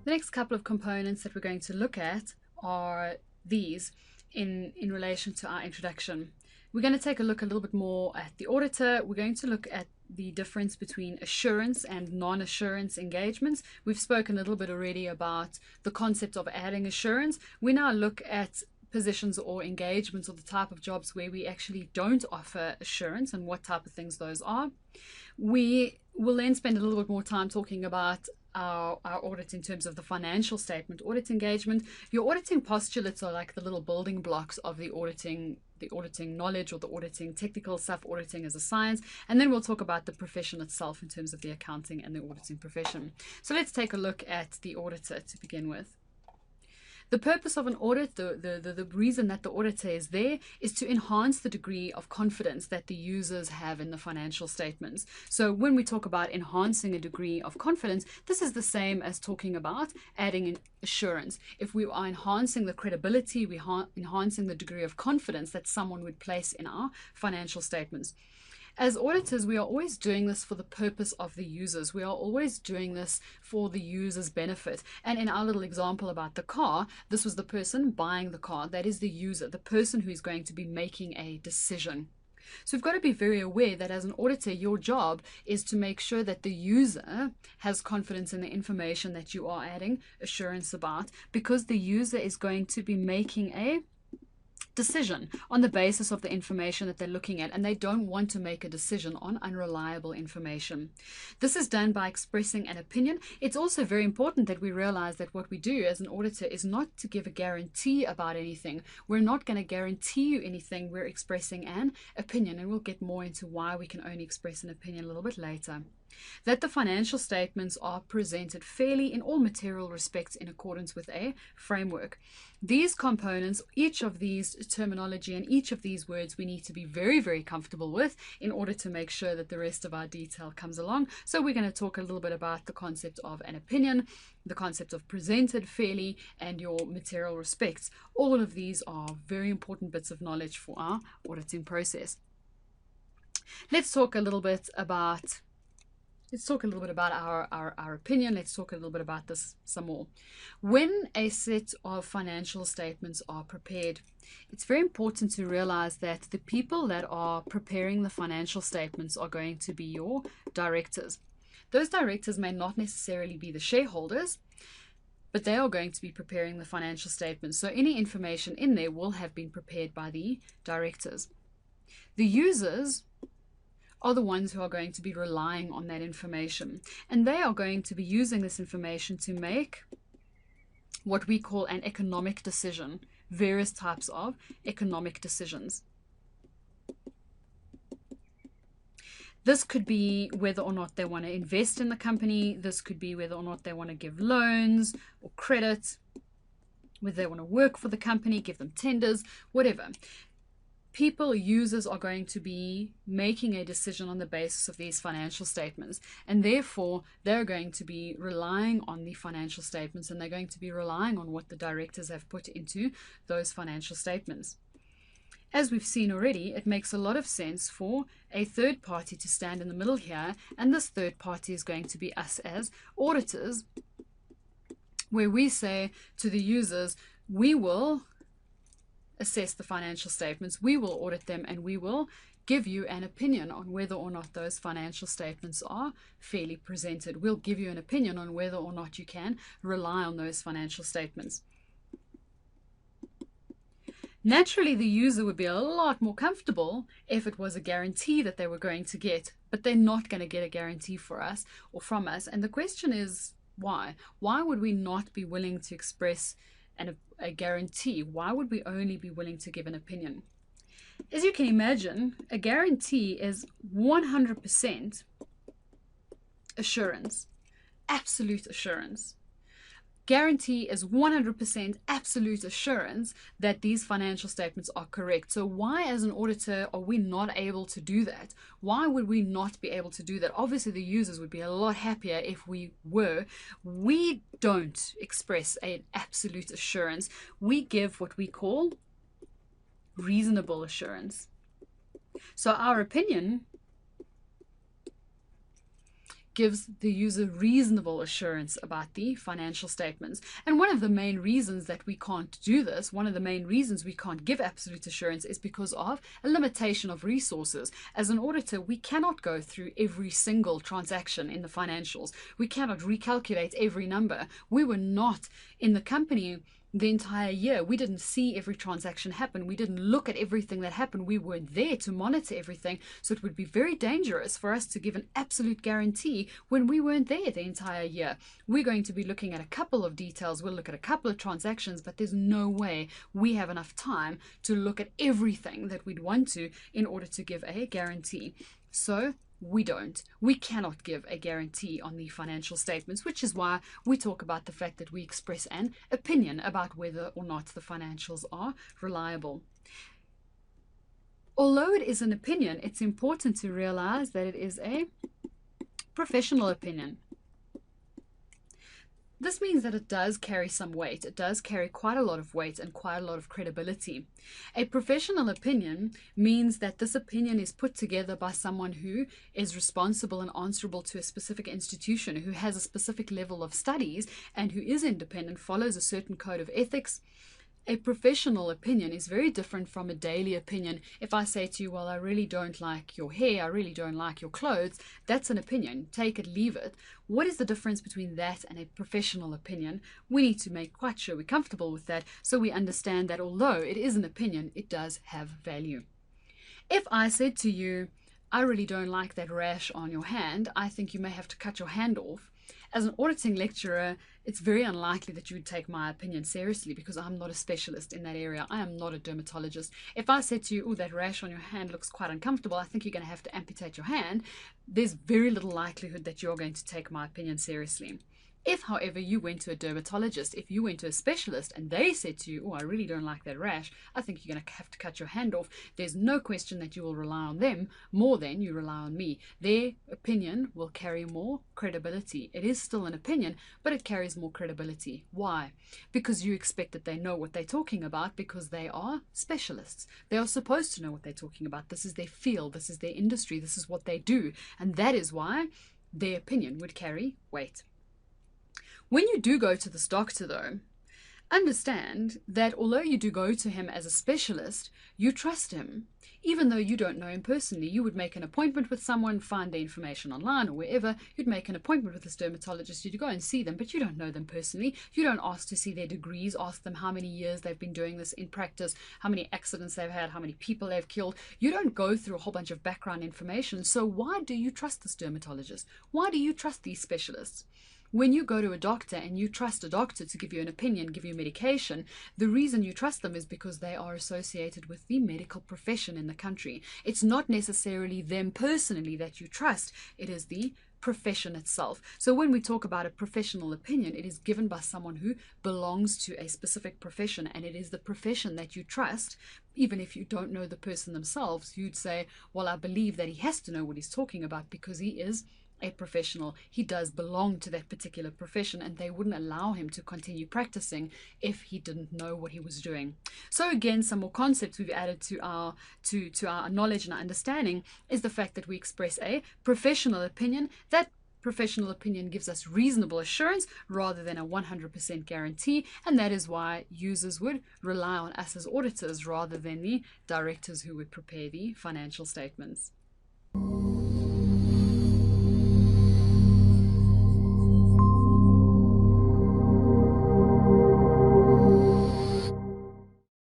The next couple of components that we're going to look at are these in relation to our introduction. We're going to take a look a little bit more at the auditor. We're going to look at the difference between assurance and non-assurance engagements. We've spoken a little bit already about the concept of adding assurance. We now look at positions or engagements or the type of jobs where we actually don't offer assurance and what type of things those are. We will then spend a little bit more time talking about our audit in terms of the financial statement audit engagement. Your auditing postulates are like the little building blocks of the auditing knowledge or the auditing technical stuff. Auditing as a science, and then we'll talk about the profession itself in terms of the accounting and the auditing profession. So let's take a look at the auditor to begin with. The purpose of an audit, the reason that the auditor is there, is to enhance the degree of confidence that the users have in the financial statements. So when we talk about enhancing a degree of confidence, this is the same as talking about adding in assurance. If we are enhancing the credibility, we're enhancing the degree of confidence that someone would place in our financial statements. As auditors, we are always doing this for the purpose of the users. We are always doing this for the user's benefit. And in our little example about the car, this was the person buying the car. That is the user, the person who is going to be making a decision. So we've got to be very aware that as an auditor, your job is to make sure that the user has confidence in the information that you are adding assurance about, because the user is going to be making a decision on the basis of the information that they're looking at, and they don't want to make a decision on unreliable information. This is done by expressing an opinion. It's also very important that we realize that what we do as an auditor is not to give a guarantee about anything. We're not going to guarantee you anything. We're expressing an opinion, and we'll get more into why we can only express an opinion a little bit later. That the financial statements are presented fairly in all material respects in accordance with a framework. These components, each of these terminology and each of these words we need to be very, very comfortable with in order to make sure that the rest of our detail comes along. So we're going to talk a little bit about the concept of an opinion, the concept of presented fairly, and your material respects. All of these are very important bits of knowledge for our auditing process. Let's talk a little bit about our opinion. Let's talk a little bit about this some more. When a set of financial statements are prepared, it's very important to realize that the people that are preparing the financial statements are going to be your directors. Those directors may not necessarily be the shareholders, but they are going to be preparing the financial statements. So any information in there will have been prepared by the directors. The users are the ones who are going to be relying on that information, and they are going to be using this information to make what we call an economic decision, various types of economic decisions. This could be whether or not they want to invest in the company. This could be whether or not they want to give loans or credit, whether they want to work for the company, give them tenders, whatever. People, users, are going to be making a decision on the basis of these financial statements, and therefore they're going to be relying on the financial statements, and they're going to be relying on what the directors have put into those financial statements. As we've seen already, it makes a lot of sense for a third party to stand in the middle here, and this third party is going to be us as auditors, where we say to the users, we will assess the financial statements, we will audit them, and we will give you an opinion on whether or not those financial statements are fairly presented. We'll give you an opinion on whether or not you can rely on those financial statements. Naturally, the user would be a lot more comfortable if it was a guarantee that they were going to get, but they're not going to get a guarantee for us or from us. And the question is, why? Why would we not be willing to express a guarantee? Why would we only be willing to give an opinion? As you can imagine, a guarantee is 100% assurance, absolute assurance. Guarantee is 100% absolute assurance that these financial statements are correct. So why, as an auditor, are we not able to do that? Why would we not be able to do that? Obviously, the users would be a lot happier if we were. We don't express an absolute assurance. We give what we call reasonable assurance. So our opinion gives the user reasonable assurance about the financial statements. And one of the main reasons that we can't do this, one of the main reasons we can't give absolute assurance, is because of a limitation of resources. As an auditor, we cannot go through every single transaction in the financials. We cannot recalculate every number. We were not in the company the entire year. We didn't see every transaction happen. We didn't look at everything that happened. We weren't there to monitor everything. So it would be very dangerous for us to give an absolute guarantee when we weren't there the entire year. We're going to be looking at a couple of details. We'll look at a couple of transactions, but there's no way we have enough time to look at everything that we'd want to in order to give a guarantee. So we don't. We cannot give a guarantee on the financial statements, which is why we talk about the fact that we express an opinion about whether or not the financials are reliable. Although it is an opinion, it's important to realize that it is a professional opinion. This means that it does carry some weight. It does carry quite a lot of weight and quite a lot of credibility. A professional opinion means that this opinion is put together by someone who is responsible and answerable to a specific institution, who has a specific level of studies, and who is independent, follows a certain code of ethics. A professional opinion is very different from a daily opinion. If I say to you, well, I really don't like your hair, I really don't like your clothes, that's an opinion. Take it, leave it. What is the difference between that and a professional opinion? We need to make quite sure we're comfortable with that, so we understand that although it is an opinion, it does have value. If I said to you, I really don't like that rash on your hand, I think you may have to cut your hand off. As an auditing lecturer, it's very unlikely that you would take my opinion seriously because I'm not a specialist in that area. I am not a dermatologist. If I said to you, oh, that rash on your hand looks quite uncomfortable, I think you're going to have to amputate your hand, there's very little likelihood that you're going to take my opinion seriously. If, however, you went to a dermatologist, if you went to a specialist and they said to you, oh, I really don't like that rash, I think you're going to have to cut your hand off, there's no question that you will rely on them more than you rely on me. Their opinion will carry more credibility. It is still an opinion, but it carries more credibility. Why? Because you expect that they know what they're talking about because they are specialists. They are supposed to know what they're talking about. This is their field. This is their industry. This is what they do. And that is why their opinion would carry weight. When you do go to this doctor, though, understand that although you do go to him as a specialist, you trust him. Even though you don't know him personally, you would make an appointment with someone, find the information online or wherever, you'd make an appointment with this dermatologist, you'd go and see them, but you don't know them personally. You don't ask to see their degrees, ask them how many years they've been doing this in practice, how many accidents they've had, how many people they've killed. You don't go through a whole bunch of background information. So why do you trust this dermatologist? Why do you trust these specialists? When you go to a doctor and you trust a doctor to give you an opinion, give you medication, the reason you trust them is because they are associated with the medical profession in the country. It's not necessarily them personally that you trust, it is the profession itself. So when we talk about a professional opinion, it is given by someone who belongs to a specific profession, and it is the profession that you trust. Even if you don't know the person themselves, you'd say, well, I believe that he has to know what he's talking about because he is a professional. He does belong to that particular profession, and they wouldn't allow him to continue practicing if he didn't know what he was doing. So again, some more concepts we've added to our knowledge and our understanding is the fact that we express a professional opinion. That professional opinion gives us reasonable assurance rather than a 100% guarantee, and that is why users would rely on us as auditors rather than the directors who would prepare the financial statements.